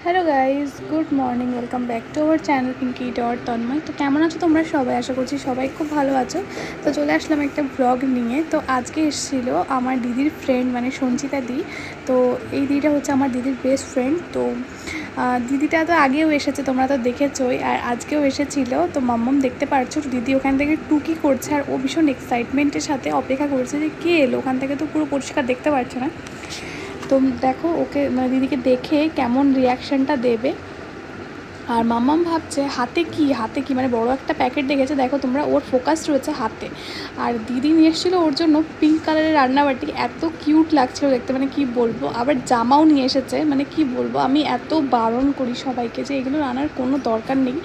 Hello guys, good morning. Welcome back to our channel Pinky dot Tanmoy. তো কেমন আছো তোমরা সবাই? আশা করছি সবাই খুব ভালো আছো। তো চলে আসলাম একটা ব্লগ নিয়ে। তো আজকে এসেছিল আমার দিদির ফ্রেন্ড, মানে সঞ্চিতা দি। তো এই দিদিটা হচ্ছে আমার দিদির বেস্ট ফ্রেন্ড। তো দিদিটা তো আগেও এসেছে, তোমরা তো দেখেছোই, আর আজকেও এসেছিলো। তো মাম্মাম দেখতে পারছো দিদি ওখান থেকে টুকি করছে, আর ও ভীষণ এক্সাইটমেন্টের সাথে অপেক্ষা করছে যে কে এলো। ওখান থেকে তো পুরো পরিষ্কার দেখতে পারছে না। তো দেখো ওকে, মানে দিদিকে দেখে কেমন রিয়াকশানটা দেবে। আর মাম্মাম ভাবছে হাতে কি মানে বড় একটা প্যাকেট দেখেছে, দেখো তোমরা, ওর ফোকাস রয়েছে হাতে। আর দিদি নিয়ে এসেছিলো ওর জন্য পিঙ্ক কালারের রান্নাবাটি, এত কিউট লাগছিল দেখতে, মানে কি বলবো। আবার জামাও নিয়ে এসেছে, মানে কি বলবো, আমি এত বারণ করি সবাইকে যে এগুলো আনার কোনো দরকার নেই,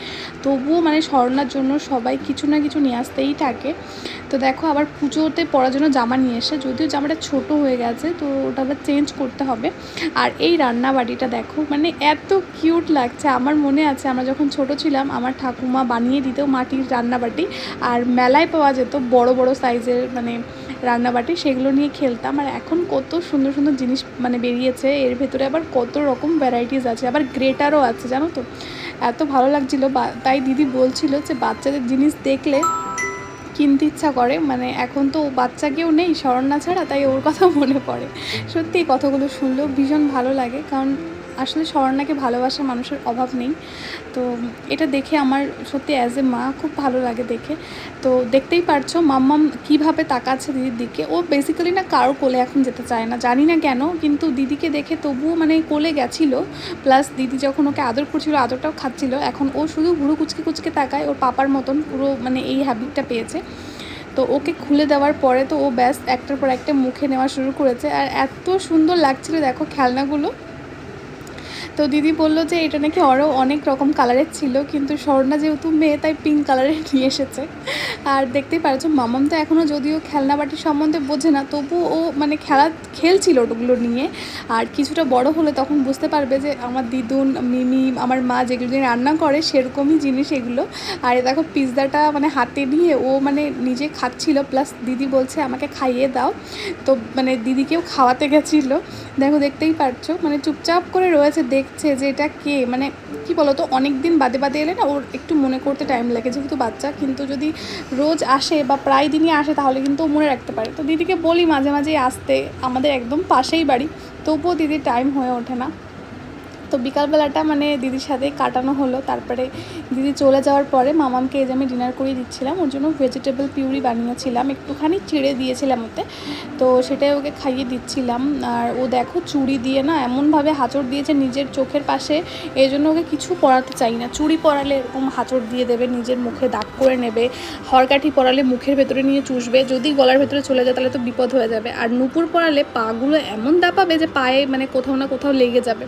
তবুও মানে স্বর্ণার জন্য সবাই কিছু না কিছু নিয়ে আসতেই থাকে। তো দেখো আবার পুজোতে পরার জন্য জামা নিয়ে এসে, যদিও জামাটা ছোট হয়ে গেছে, তো ওটা আবার চেঞ্জ করতে হবে। আর এই রান্নাবাটিটা দেখো, মানে এত কিউট লাগছে। আমার মনে আছে আমরা যখন ছোট ছিলাম আমার ঠাকুমা বানিয়ে দিত মাটির রান্নাবাটি, আর মেলায় পাওয়া যেত বড় বড় সাইজের মানে রান্নাবাটি, সেগুলো নিয়ে খেলতাম। আর এখন কত সুন্দর সুন্দর জিনিস মানে বেরিয়েছে, এর ভেতরে আবার কত রকম ভ্যারাইটিস আছে, আবার গ্রেটারও আছে, জানো তো। এত ভালো লাগছিল, তাই দিদি বলছিল যে বাচ্চাদের জিনিস দেখলে কিনতে ইচ্ছা করে। মানে এখন তো বাচ্চা কেউ নেই স্বর্ণা ছাড়া, তাই ওর কথা মনে পড়ে। সত্যি কথাগুলো শুনলেও ভীষণ ভালো লাগে, কারণ আসলে স্বর্ণাকে ভালোবাসা মানুষের অভাব নেই। তো এটা দেখে আমার সত্যি অ্যাজ এ মা খুব ভালো লাগে দেখে। তো দেখতেই পারছো মাম্মাম কীভাবে তাকাচ্ছে দিদির দিকে। ও বেসিক্যালি না কারোর কোলে এখন যেতে চায় না, জানি না কেন, কিন্তু দিদিকে দেখে তবুও মানে কোলে গেছিলো। প্লাস দিদি যখন ওকে আদর করছিল আদরটাও খাচ্ছিল, এখন ও শুধু ভুরু কুচকে কুচকে তাকায়, ওর পাপার মতন পুরো মানে এই হ্যাবিটটা পেয়েছে। তো ওকে খুলে দেওয়ার পরে তো ও ব্যাস একটার পর একটা মুখে নেওয়া শুরু করেছে, আর এত সুন্দর লাগছিল দেখো খেলনাগুলো। তো দিদি বললো যে এটা নাকি আরও অনেক রকম কালারের ছিল, কিন্তু স্বর্ণা যেহেতু মেয়ে তাই পিঙ্ক কালারের নিয়ে এসেছে। আর দেখতেই পারছো মামাম তো এখনও যদিও খেলনাবাটির সম্বন্ধে বোঝে না, তবু ও মানে খেলছিল ওগুলো নিয়ে। আর কিছুটা বড় হলে তখন বুঝতে পারবে যে আমার দিদুন মিমি আমার মা যেগুলো দিয়ে রান্না করে সেরকমই জিনিস এগুলো। আর দেখো পিৎজাটা মানে হাতে নিয়ে ও মানে নিজে খাচ্ছিল, প্লাস দিদি বলছে আমাকে খাইয়ে দাও। তো মানে দিদিকেও খাওয়াতে গেছিলো। দেখো দেখতেই পারছো মানে চুপচাপ করে রয়েছে, দেখছে যে এটা কে, মানে কি বলো তো, অনেক দিন বাদে বাদে এলে না ওর একটু মনে করতে টাইম লাগে, যেহেতু বাচ্চা। কিন্তু যদি রোজ আসে বা প্রায় দিনই আসে তাহলে কিন্তু ও মনে রাখতে পারে। তো দিদিকে বলি মাঝে মাঝেই আসতে, আমাদের একদম পাশেই বাড়ি, তবুও দিদির টাইম হয়ে ওঠে না। তো বিকালবেলাটা মানে দিদির সাথেই কাটানো হলো। তারপরে দিদি চলে যাওয়ার পরে মামামকে এই যে আমি ডিনার করিয়ে দিচ্ছিলাম, ওর জন্য ভেজিটেবল পিউরি বানিয়েছিলাম, একটুখানি চিড়ে দিয়েছিলাম ওতে, তো সেটাই ওকে খাইয়ে দিচ্ছিলাম। আর ও দেখো চুড়ি দিয়ে না এমনভাবে হাঁচড় দিয়েছে নিজের চোখের পাশে, এই জন্য ওকে কিছু পরাতে চাই না। চুড়ি পরালে এরকম হাঁচড় দিয়ে দেবে, নিজের মুখে দাগ করে নেবে। হরকাঠি পরালে মুখের ভেতরে নিয়ে চুষবে, যদি গলার ভেতরে চলে যায় তাহলে তো বিপদ হয়ে যাবে। আর নুপুর পরালে পাগুলো এমন দাপাবে যে পায়ে মানে কোথাও না কোথাও লেগে যাবে।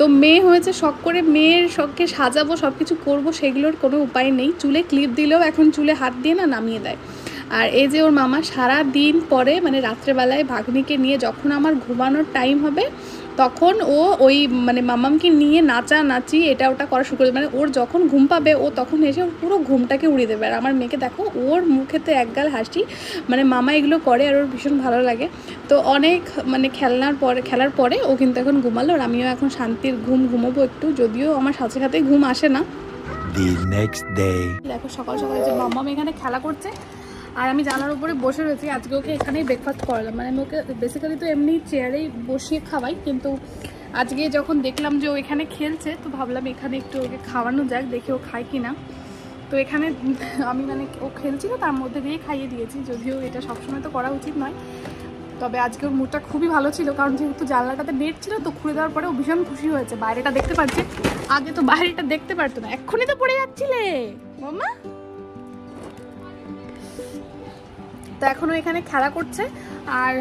তো মেয়ে হয়েছে শখ করে, মেয়ের শখকে সাজাবো, সব কিছু করবো, সেগুলোর কোনো উপায় নেই। চুলে ক্লিপ দিলেও এখন চুলে হাত দিয়ে না নামিয়ে দেয়। আর এই যে ওর মামা সারা দিন পরে মানে রাত্রেবেলায় ভাগ্নিকে নিয়ে যখন আমার ঘুমানোর টাইম হবে তখন ও ওই মানে মামামকে নিয়ে নাচানাচি এটা ওটা করা শুরু করে, মানে ওর যখন ঘুম পাবে ও তখন এসে পুরো ঘুমটাকে উড়িয়ে দেবে। আর আমার মেয়েকে দেখো, ওর মুখেতে একগাল হাসি, মানে মামা এগুলো করে আর ওর ভীষণ ভালো লাগে। তো অনেক মানে খেলার পরে ও কিন্তু এখন ঘুমালো, আর আমিও এখন শান্তির ঘুমোবো একটু, যদিও আমার সাথে সাথে ঘুম আসে না। দেখো সকাল সকালে যে মাম্মাম এখানে খেলা করছে, আর আমি জানার উপরে বসে রয়েছি। আজকে ওকে এখানেই ব্রেকফাস্ট করালাম, মানে আমি ওকে বেসিক্যালি তো এমনি চেয়ারেই বসিয়ে খাওয়াই, কিন্তু আজকে যখন দেখলাম যে ও এখানে খেলছে তো ভাবলাম এখানে একটু ওকে খাওয়ানো যাক, দেখে ও খায় কি না। তো এখানে আমি মানে ও খেলছিল তার মধ্যে দিয়ে খাইয়ে দিয়েছি, যদিও এটা সবসময় তো করা উচিত নয়। তবে আজকে ওর মুডটা খুবই ভালো ছিল, কারণ যেহেতু জানলাটাতে নেট ছিল তো খুলে দেওয়ার পরে ও ভীষণ খুশি হয়েছে, বাইরেটা দেখতে পাচ্ছে। আগে তো বাইরেটা দেখতে পারতো না, এক্ষুনি তো পড়ে যাচ্ছিলে মামা। তো এখনও এখানে খেলা করছে। আর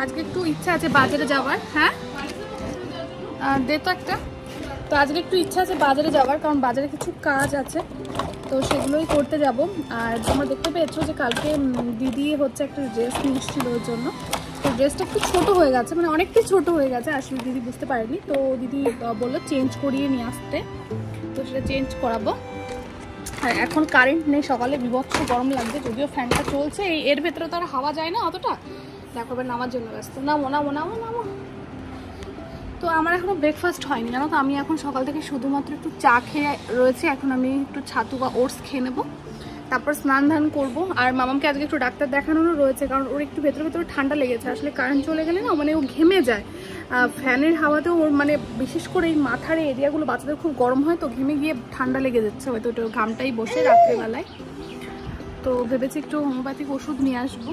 আজকে একটু ইচ্ছা আছে বাজারে যাওয়ার। হ্যাঁ দে তো একটা। তো আজকে একটু ইচ্ছা আছে বাজারে যাওয়ার, কারণ বাজারে কিছু কাজ আছে, তো সেগুলোই করতে যাব। আর তোমরা দেখতে পেয়েছো যে কালকে দিদি হচ্ছে একটা ড্রেস নিয়ে এসেছিল ওর জন্য। তো ড্রেসটা একটু ছোটো হয়ে গেছে, মানে অনেকটাই ছোটো হয়ে গেছে, আসলে দিদি বুঝতে পারেনি। তো দিদি বললো চেঞ্জ করিয়ে নিয়ে আসতে, তো সেটা চেঞ্জ করাবো। আর এখন কারেন্ট নেই, সকালে বিভৎস গরম লাগছে, যদিও ফ্যানটা চলছে, এর ভেতরে তো আর হাওয়া যায় না অতটা। দেখো এবার নামার জন্য ব্যস্ত, নামো নামো নামো নামো। তো আমার এখনও ব্রেকফাস্ট হয়নি জানো তো, আমি এখন সকাল থেকে শুধুমাত্র একটু চা খেয়ে রয়েছে। এখন আমি একটু ছাতু বা ওটস খেয়ে নেবো, তারপর স্নান ধান করবো। আর মামামকে আজকে একটু ডাক্তার দেখানোরও রয়েছে, কারণ ওর একটু ভেতরে ভেতরে ঠান্ডা লেগেছে। আসলে কারেন্ট চলে গেলে না মানে ও ঘেমে যায়, ফ্যানের হাওয়াতেও ওর মানে বিশেষ করে এই মাথার এরিয়াগুলো বাচ্চাদের খুব গরম হয়, তো ঘেমে গিয়ে ঠান্ডা লেগে যাচ্ছে হয়তো, ওটা ঘামটাই বসে রাত্রেবেলায়। তো ভেবেছি একটু হোমিওপ্যাথিক ওষুধ নিয়ে আসবো,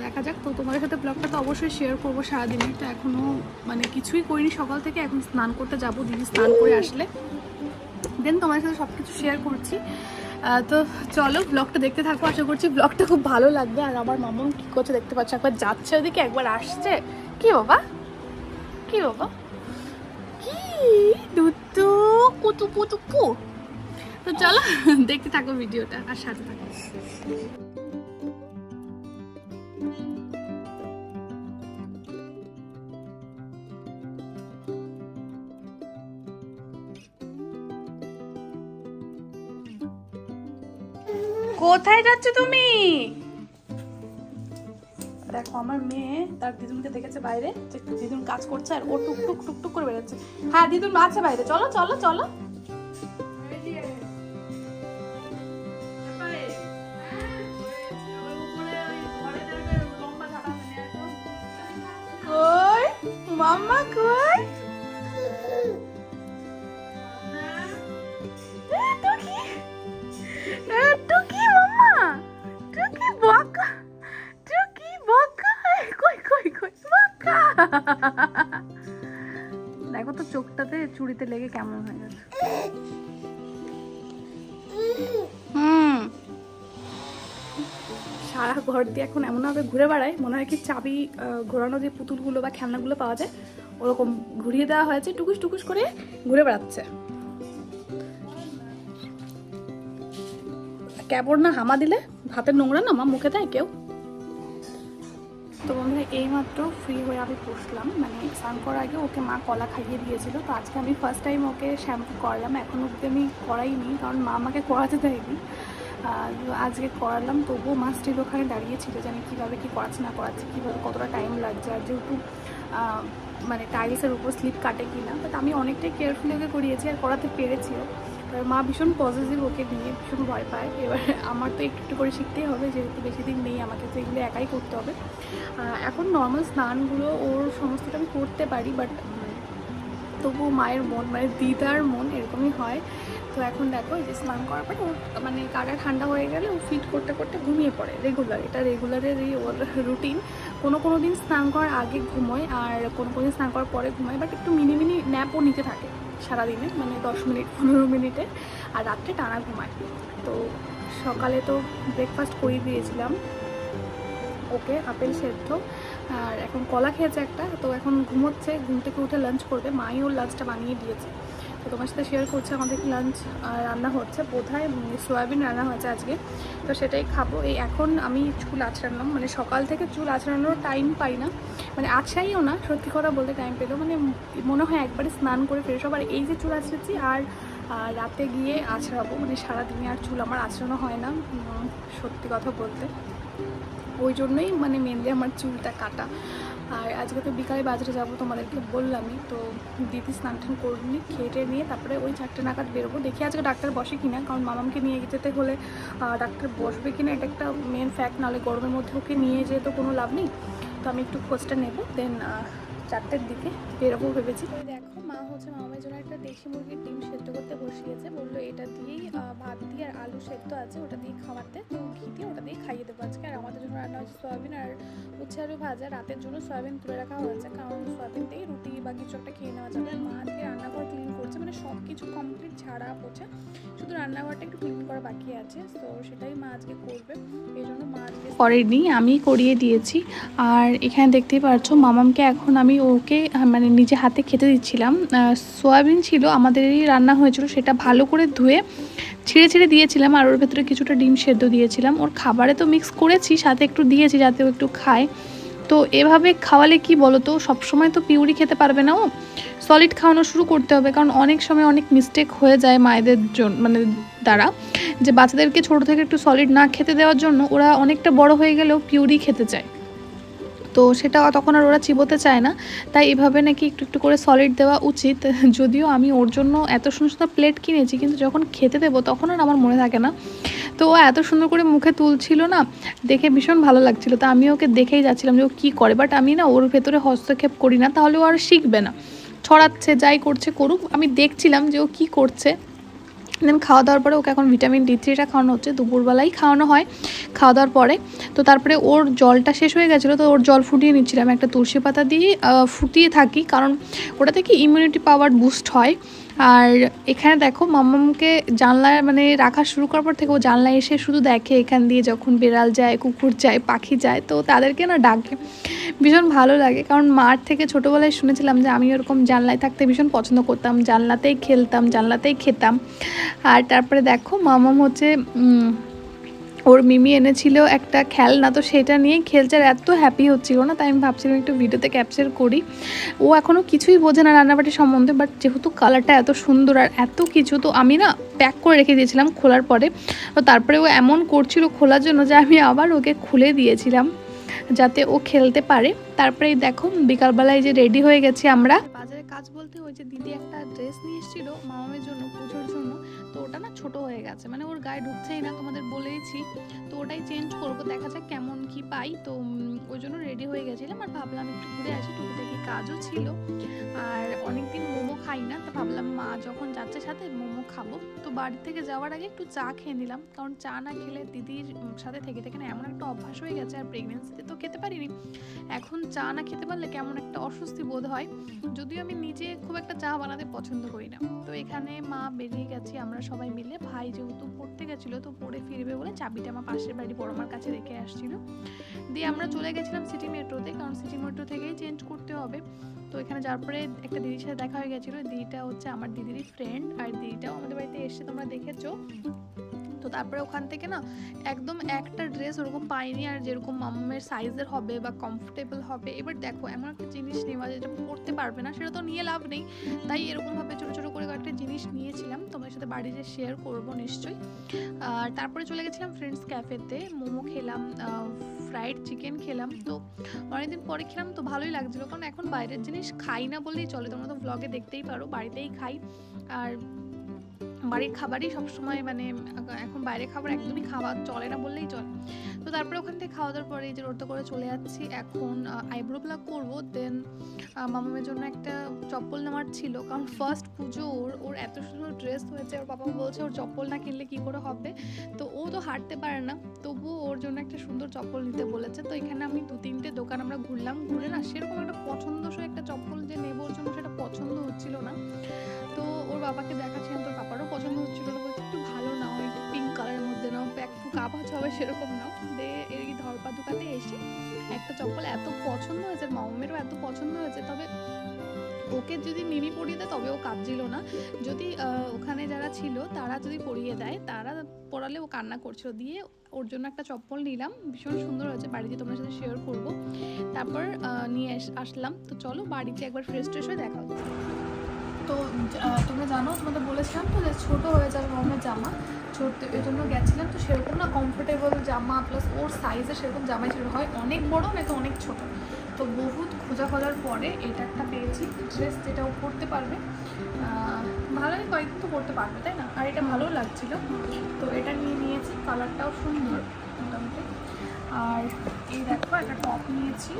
দেখা যাক। তো তোমাদের সাথে ব্লগটা তো অবশ্যই শেয়ার করবো সারাদিনে। তো এখনও মানে কিছুই করিনি সকাল থেকে, এখন স্নান করতে যাবো, দিদি স্নান করে আসলে দেন তোমাদের সাথে সব কিছু শেয়ার করছি। তো চলো ব্লগটা দেখতে থাকো, আশা করছি ব্লগটা খুব ভালো লাগবে। আর আমার মামুন কী করছে দেখতে পাচ্ছ, একবার যাচ্ছে ওদিকে একবার আসছে। কি বাবা, কি বাবা, কি দুটো কুতু কুতু কু। তো চলো দেখতে থাকো ভিডিওটা আর সাথে থাকো। কোথায় যাচ্ছ তুমি? দেখো আমার মেয়ে তার দিদুনকে দেখেছে বাইরে, যে দিদুন কাজ করছে আর ও টুকটুক টুকটুক করে বেরোচ্ছে। হ্যাঁ দিদুন আছে বাইরে, চলো চলো চলো। কই মাম্মা কই? টুকি মাম্মা, টুকি বকা, টুকি বকা, কই কই কই বকা। দেখো তো চোখটাতে চুড়িতে লেগে কেমন হয়ে গেছে। সারা ঘর দিয়ে এখন এমনভাবে ঘুরে বেড়ায়, মনে হয় কি চাবি ঘোরানো যে পুতুলগুলো বা খেলনাগুলো পাওয়া যায় ওরকম ঘুরিয়ে দেওয়া হয়েছে, টুকুস টুকুস করে ঘুরে বেড়াচ্ছে। কেবল না হামা দিলে ভাতের নোংরা না মা মুখে দেয় কেউ। তো বন্ধুরা এইমাত্র ফ্রি হয়ে আমি বসলাম, মানে স্নান করার আগে ওকে মা কলা খাইয়ে দিয়েছিল। তো আজকে আমি ফার্স্ট টাইম ওকে শ্যাম্পু করালাম, এখন অব্দি আমি করাইনি কারণ মা আমাকে করাতে দেয়নি। আজকে করালাম, তবুও মা স্টিল ওখানে দাঁড়িয়েছিল যে আমি কীভাবে কী করাচ্ছি না করাচ্ছি, কীভাবে কতটা টাইম লাগছে, আর যেহেতু মানে টাইলসের উপর স্লিপ কাটে কিনা। বাট আমি অনেকটাই কেয়ারফুলি ওকে করিয়েছি আর করাতে পেরেছিও। মা ভীষণ পজিটিভ ওকে নিয়ে, ভীষণ ভয় পায়। এবার আমার তো একটু একটু করে শিখতেই হবে, যেহেতু বেশি দিন নেই, আমাকে তো এগুলো একাই করতে হবে। এখন নর্মাল স্নানগুলো ওর সমস্তটা আমি করতে পারি, বাট তবুও মায়ের মন মানে দিদার মন এরকমই হয়। তো এখন দেখো এই যে স্নান করার পরে ও মানে গাটা ঠান্ডা হয়ে গেলে ও ফিট করতে করতে ঘুমিয়ে পড়ে রেগুলার। এটা রেগুলারেরই ওর রুটিন। কোনো দিন স্নান করার আগে ঘুমোয় আর কোনো দিন স্নান করার পরে ঘুমোয়, বাট একটু মিনি ন্যাপও নিতে থাকে সারাদিনে, মানে 10 মিনিট 15 মিনিটে, আর রাত্রে টানা ঘুমায়। তো সকালে তো ব্রেকফাস্ট করিয়ে দিয়েছিলাম ওকে, আপেল সেদ্ধ, আর এখন কলা খেয়েছে একটা। তো এখন ঘুমোচ্ছে, ঘুম থেকে উঠে লাঞ্চ করবে, মাই ওর লাঞ্চটা বানিয়ে দিয়েছে। তো তোমার সাথে শেয়ার করছে আমাদের লাঞ্চ রান্না হচ্ছে, বোধহয় সয়াবিন রান্না হয়েছে আজকে, তো সেটাই খাবো। এই এখন আমি চুল আঁচড়ালাম, মানে সকাল থেকে চুল আঁচড়ানোর টাইম পাই না, মানে আছড়াইও না সত্যি কথা বলতে টাইম পেলেও, মানে মনে হয় একবারে স্নান করে ফ্রেশ হবো। আর এই যে চুল আঁচড়েছি আর রাতে গিয়ে আঁচড়াবো, মানে সারাদিনে আর চুল আমার আঁচড়ানো হয় না সত্যি কথা বলতে, ওই জন্যই মানে মেনলি আমার চুলটা কাটা। আর আজকে তো বিকালে বাজারে যাবো তোমাদেরকে বললামই, তো দিদি স্নান টান করবি খেটে নিয়ে তারপরে ওই 4টে নাগাদ বেরোবো। দেখি আজকে ডাক্তার বসে কিনা, কারণ মামামকে নিয়ে যেতে হলে ডাক্তার বসবে কিনা এটা একটা মেন ফ্যাক্ট, নাহলে গরমের মধ্যে ওকে নিয়ে যেয়ে তো কোনো লাভ নেই। তো আমি একটু খোঁজটা নেবো, দেন 4টের দিকে বেরোবো ভেবেছি। দেখো মা হচ্ছে মামার জন্য একটা দেশি মুরগির ডিম সেদ্ধ করতে বসিয়েছে, বললো এটা দিয়েই ভাত দিয়ে আর আলু সেদ্ধ আছে ওটা দিয়ে খাওয়াতে, তো ঘি দিয়ে ওটা দিয়ে খাইয়ে দেবো আজকে। আর আমাদের জন্য রান্না হচ্ছে সয়াবিন আর উচ্ছে আলু ভাজা, রাতের জন্য সয়াবিন তুলে রাখা হয়েছে, কারণ সয়াবিন দিয়ে রুটি বা কিছু একটা খেয়ে নেওয়া যাবে। মা আজকে রান্নাঘর ক্লিন করছে, মানে সব কিছু কমপ্লিট ঝাড়া পোছা, শুধু রান্নাঘরটা একটু ক্লিন করা বাকি আছে, তো সেটাই মা আজকে করবে, এই জন্য মা আজকে করেনি, আমি করিয়ে দিয়েছি। আর এখানে দেখতেই পাচ্ছো মামামকে এখন আমি ওকে মানে নিজে হাতে খেতে দিচ্ছিলাম। সয়াবিন ছিল আমাদেরই রান্না হয়েছিল, সেটা ভালো করে ধুয়ে ছিঁড়ে ছিঁড়ে দিয়েছিলাম, আর ওর ভেতরে কিছুটা ডিম সেদ্ধ দিয়েছিলাম। ওর খাবারে তো মিক্স করেছি, সাথে একটু দিয়েছি যাতে ও একটু খায়। তো এভাবে খাওয়ালে কি বলো তো, সবসময় তো পিউরি খেতে পারবে না ও, সলিড খাওয়ানো শুরু করতে হবে, কারণ অনেক সময় অনেক মিস্টেক হয়ে যায় মায়েদের জন্য, মানে দ্বারা, যে বাচ্চাদেরকে ছোটো থেকে একটু সলিড না খেতে দেওয়ার জন্য ওরা অনেকটা বড় হয়ে গেলেও পিউরি খেতে চায়। তো সেটা তখন আর ওরা চিবোতে চায় না, তাই এভাবে নাকি একটু একটু করে সলিড দেওয়া উচিত। যদিও আমি ওর জন্য এত সুন্দর সুন্দর প্লেট কিনেছি, কিন্তু যখন খেতে দেবো তখন আর আমার মনে থাকে না। তো ও এত সুন্দর করে মুখে তুলছিল না, দেখে ভীষণ ভালো লাগছিল। তো আমি ওকে দেখেই যাচ্ছিলাম যে ও কী করে, বাট আমি না ওর ভেতরে হস্তক্ষেপ করি না, তাহলে ও আর শিখবে না। ছড়াচ্ছে, যাই করছে করুক, আমি দেখছিলাম যে ও কী করছে। দেন খাওয়া দাওয়ার পরে ওকে এখন ভিটামিন D3টা খাওয়ানো হচ্ছে, দুপুরবেলাই খাওয়ানো হয় খাওয়া দাওয়ার পরে। তো তারপরে ওর জলটা শেষ হয়ে গেছিলো, তো ওর জল ফুটিয়ে নিচ্ছিলাম, একটা তুলসী পাতা দিয়ে ফুটিয়ে থাকি, কারণ ওটাতে কি ইমিউনিটি পাওয়ার বুস্ট হয়। আর এখানে দেখো মাম্মামকে জানলায় মানে রাখা শুরু করার পর থেকে ও জানলায় এসে শুধু দেখে এখান দিয়ে, যখন বিড়াল যায়, কুকুর যায়, পাখি যায়, তো তাদেরকে না ডাকে, ভীষণ ভালো লাগে। কারণ মার থেকে ছোটোবেলায় শুনেছিলাম যে আমি ওরকম জানলায় থাকতে ভীষণ পছন্দ করতাম, জানলাতেই খেলতাম, জানলাতেই খেতাম। আর তারপরে দেখো মামাম হচ্ছে ওর মিমি এনেছিল একটা খেলনা, তো সেটা নিয়ে খেলছে, আর এত হ্যাপি হচ্ছিল না, তাই আমি ভাবছিলাম একটু ভিডিওতে ক্যাপচার করি। ও এখনও কিছুই বোঝে না রান্নাবাটি সম্বন্ধে, বাট যেহেতু কালারটা এত সুন্দর আর এত কিছু, তো আমি না প্যাক করে রেখে দিয়েছিলাম খোলার পরে। তো তারপরে ও এমন করছিল খোলার জন্য যে আমি আবার ওকে খুলে দিয়েছিলাম যাতে ও খেলতে পারে। তারপরেই দেখো বিকালবেলায় যে রেডি হয়ে গেছি আমরা। বাজারে কাজ বলতে ওই যে দিদি একটা ড্রেস নিয়ে এসেছিল মামামের জন্য, পুজোর জন্য, তো ওটা না ছোট হয়ে গেছে, মানে ওর গায়ে ঢুকছেই না, তোমাদের বলেইছি। তো ওটাই চেঞ্জ করবো, দেখা যাক কেমন কি পাই। তো ওই জন্য রেডি হয়ে গেছিলাম, আর ভাবলাম একটু ঘুরে আসি, টুকিটাকি কাজও ছিল, আর অনেকদিন মোমো খাই না, তো ভাবলাম মা যখন যাচ্ছে সাথে মোমো খাবো। তো বাড়ি থেকে যাওয়ার আগে একটু চা খেয়ে নিলাম, কারণ চা না খেলে দিদির সাথে থেকে থেকে না এমন একটা অভ্যাস হয়ে গেছে, আর প্রেগনেন্সিতে তো খেতে পারিনি, এখন চা না খেতে পারলে কেমন একটা অস্বস্তি বোধ হয়। যদিও আমি নিজে খুব একটা চা বানাতে পছন্দ করি না। তো এখানে মা বেরিয়ে গেছি আমরা সবাই মিলে, ভাই যেহেতু পড়তে গেছিলো, তো পড়ে ফিরবে বলে চাবিটা আমার পাশের বাড়ি বড়মার কাছে রেখে আসছিল। দিয়ে আমরা চলে গেছিলাম সিটি মেট্রোতে, কারণ সিটি মেট্রো থেকেই চেঞ্জ করতে হবে। তো এখানে যাওয়ার পরে একটা দিদির সাথে দেখা হয়ে গেছিলো, দিদিটা হচ্ছে আমার দিদিরই ফ্রেন্ড, আর দিদিটাও আমাদের বাড়িতে এসে তোমরা দেখেছো। তো তারপরে ওখান থেকে না একদম একটা ড্রেস ওরকম পাইনি, আর যেরকম মামামের সাইজের হবে বা কমফোর্টেবল হবে। এবার দেখো এমন একটা জিনিস নেওয়া যেটা পরতে পারবে না, সেটা তো নিয়ে লাভ নেই, তাই এরকমভাবে ছোটো ছোটো করে কয়েকটা জিনিস নিয়েছিলাম, তোমাদের সাথে বাড়ি যে শেয়ার করবো নিশ্চয়ই। আর তারপরে চলে গেছিলাম ফ্রেন্ডস ক্যাফেতে, মোমো খেলাম, ফ্রাইড চিকেন খেলাম। তো অনেকদিন পরে খেলাম, তো ভালোই লাগছিলো, কারণ এখন বাইরের জিনিস খাই না বললেই চলে, তোমরা তো ব্লগে দেখতেই পারো, বাড়িতেই খাই। আর বাড়ির খাবারই সবসময়, মানে এখন বাইরের খাবার একদমই খাওয়া চলে না বললেই চলে। তো তারপরে ওখান থেকে খাওয়া দাওয়ার পরে এই যে রোডটা করে চলে যাচ্ছি, এখন আইব্রো প্লাক করবো। দেন মামামের জন্য একটা চপ্পল নেওয়ার ছিল, কারণ ফার্স্ট পুজো ওর এত সুন্দর ড্রেস হয়েছে, ওর বাবা বলছে ওর চপ্পল না কিনলে কী করে হবে। তো ও তো হাঁটতে পারে না, তবুও ওর জন্য একটা সুন্দর চপ্পল নিতে বলেছে। তো এখানে আমি 2-3টে দোকান আমরা ঘুরলাম, ঘুরে না সেরকম একটা পছন্দসই একটা চপ্পল যে নেবো ওর জন্য সেটা পছন্দ হচ্ছিল না। তো ওর বাবাকে দেখাচ্ছিলাম, তোর বাবারও পছন্দ হচ্ছিল না, বলছে একটু ভালো নাও, একটু পিঙ্ক কালারের মধ্যে নাও, একটু কাভাজ হবে সেরকম নাও। দিয়ে এই ধরপা দোকানে এসে একটা চপ্পল এত পছন্দ হয়েছে, মামামেরও এত পছন্দ হয়েছে, তবে ওকে যদি মিমি পরিয়ে দেয় তবে ও কাঁদছিল না, যদি ওখানে যারা ছিল তারা যদি পরিয়ে দেয়, তারা পরালে ও কান্না করছিল। দিয়ে ওর জন্য একটা চপ্পল নিলাম, ভীষণ সুন্দর হয়েছে, বাড়িতে তোমার সাথে শেয়ার করব। তারপর নিয়ে আসলাম। তো চলো বাড়িতে একবার ফ্রেশ ট্রেশ হয়ে দেখা হচ্ছে। তো তোমরা জানো, তোমাদের বলেছিলাম তো যে ছোটো হয়ে যাবে মামামের জামা, ছোট এই জন্য গেছিলাম। তো সেরকম না কমফোর্টেবল জামা প্লাস ওর সাইজে সেরকম জামাই ছিল, হয় অনেক বড় নাকি অনেক ছোট। তো বহুত খোঁজার পরে এটা একটা পেয়েছি ড্রেস, যেটা ও পরতে পারবে, ভালোই কয়েকদিন তো পরতে পারবে, তাই না? আর এটা ভালোও লাগছিল, তো এটা নিয়ে নিয়েছি, কালারটাও সুন্দর মোটামুটি। আর এই দেখো একটা টপ নিয়েছি,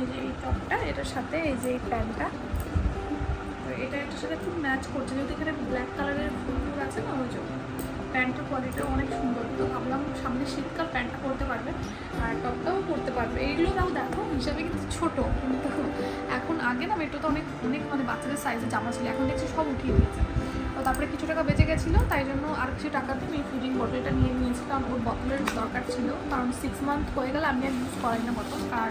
এই যে এই টপটা, এটার সাথে এই যে এই প্যান্টটা, তো এটা এটার সাথে খুব ম্যাচ করছে, যেহেতু এখানে ব্ল্যাক কালারের ফুল আছে না, ওই জন্য প্যান্টের কোয়ালিটিটা অনেক সুন্দর। তো ভাবলাম সামনে শীতকাল প্যান্টটা পরতে পারবে আর টপটাও পরতে পারবে। এইগুলো তাও দেখো হিসাবে কিন্তু ছোটো, কিন্তু এখন আগে না মেট্রোতে অনেক অনেক মানে বাচ্চাদের সাইজের জামা ছিল, এখন দেখছি সব উঠিয়ে দিয়েছে। তো তারপরে কিছু টাকা বেঁচে গেছিলো, তাই জন্য আর কিছু টাকাতে আমি ফিডিং বটলটা নিয়ে নিয়েছি, কারণ ওর বোতলের দরকার ছিল, কারণ 6 মান্থ হয়ে গেলে আমি আর ইউজ করাই না বোতল। আর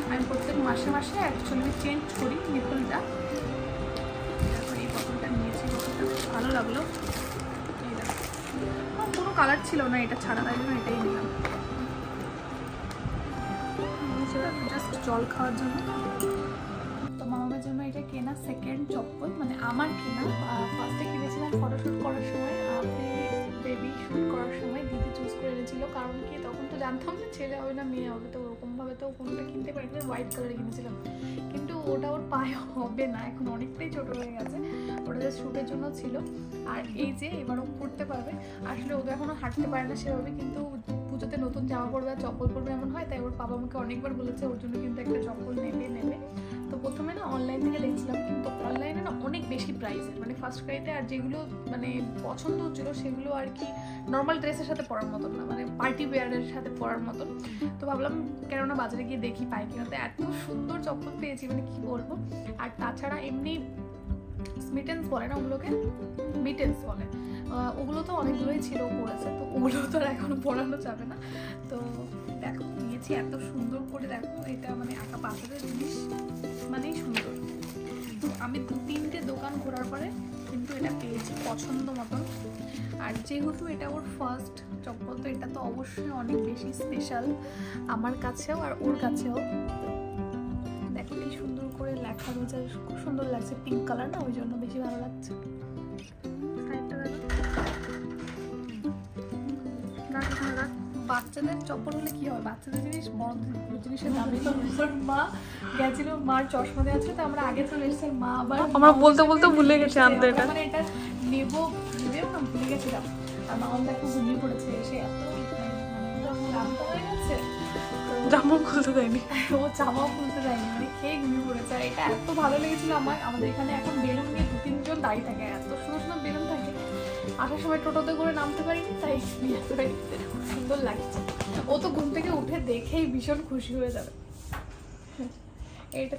আমি প্রত্যেক মাসে মাসে অ্যাকচুয়ালি চেঞ্জ করি নিপলটা। তারপরে এই বোতলটা নিয়েছি, বোতলটা ভালো লাগলো। কোনো কালার ছিল না এটা ছাড়া, তাই জন্য এটাই নিলাম, জাস্ট জল খাওয়ার জন্য। তো মামার জন্য এটা কেনা সেকেন্ড চপ্পল, মানে আমার কেনা। ফার্স্টে কিনেছিলাম ফটোশ্যুট করার সময়, বেবি শ্যুট করার সময় দিদি চুজ করে এনেছিল, কারণ কি তখন তো জানতাম না ছেলে হবে না মেয়ে হবে, তো ওরকম সেরকমভাবে তো কোনোটা কিনতে পারিনি, হোয়াইট কালারে কিনেছিলাম, কিন্তু ওটা ওর পায়ে হবে না, এখন অনেকটাই ছোট হয়ে গেছে, ওটা জাস্ট শ্যুটের জন্য ছিল। আর এই যে এবারও পরতে পারবে, আসলে ও তো এখনও হাঁটতে পারে না সেভাবে, কিন্তু পুজোতে নতুন জামা পরবে আর চপ্পল পরবে এমন হয়, তাই ওর বাবা আমাকে অনেকবার বলেছে ওর জন্য কিন্তু একটা চপ্পল নেবে। তো প্রথমে না অনলাইন থেকে দেখছিলাম, কিন্তু অনলাইনে না অনেক বেশি প্রাইসের, মানে ফার্স্ট ক্রাইতে, আর যেগুলো মানে পছন্দ হচ্ছিলো সেগুলো আর কি নর্মাল ড্রেসের সাথে পরার মতন না, মানে পার্টি ওয়্যারের সাথে পরার মতন। তো ভাবলাম কেননা বাজারে গিয়ে দেখি পাই কিনা, তো এত সুন্দর চপ্পল পেয়েছি মানে কি বলবো। আর তাছাড়া এমনি স্মিটেন্স বলে না ওগুলোকে, মিটেন্স বলে, ওগুলো তো অনেকগুলোই ছিল পড়েছে, তো ওগুলো তো আর এখন পড়ানো যাবে না। তো দেখো নিয়েছি এত সুন্দর করে, দেখো এটা মানে আঁকা পাথরের জিনিস মানেই সুন্দর। তো আমি 2-3টে দোকান ঘোরার পরে কিন্তু এটা পেয়েছি পছন্দ মতন। আর যেহেতু এটা ওর ফার্স্ট চপ্পল, তো এটা তো অবশ্যই অনেক বেশি স্পেশাল আমার কাছেও আর ওর কাছেও। দেখো কি সুন্দর করে লেখা রয়েছে, খুব সুন্দর লাগছে, পিঙ্ক কালার না, ওই জন্য বেশি ভালো লাগছে। বাচ্চাদের চপ্পল হলে কি হয়, বাচ্চাদের জিনিস বড় জিনিসের দামে। মা গেছিল, মার চশমা দেওয়া ছিল, তো আমরা আগে চলে এসেছি, মা আবার আমরা বলতে ভুলে গেছি আনতে, এটা মানে এটা নেবো না, ভুলে গেছিলাম। আর মা আমাদের একটু ঘুমিয়ে পড়েছে, এসে এত মানে রামটা হয়ে গেছে, জামা খুলতে দেয়নি, ও জামাও খুলতে দেয়নি, মানে খেয়ে ঘুমিয়ে পড়েছে। আর এটা এত ভালো লেগেছিল আমাদের এখানে এখন বেলুন নিয়ে 2-3 জন দাঁড়িয়ে থাকে, এত সুন্দর সুন্দর বেলুন থাকে, আসার সময় টোটোতে করে নামতে পারিনি, তাই এতটাই সুন্দর লাগছে। ও তো ঘুম থেকে উঠে দেখেই ভীষণ খুশি হয়ে যাবে। এইটা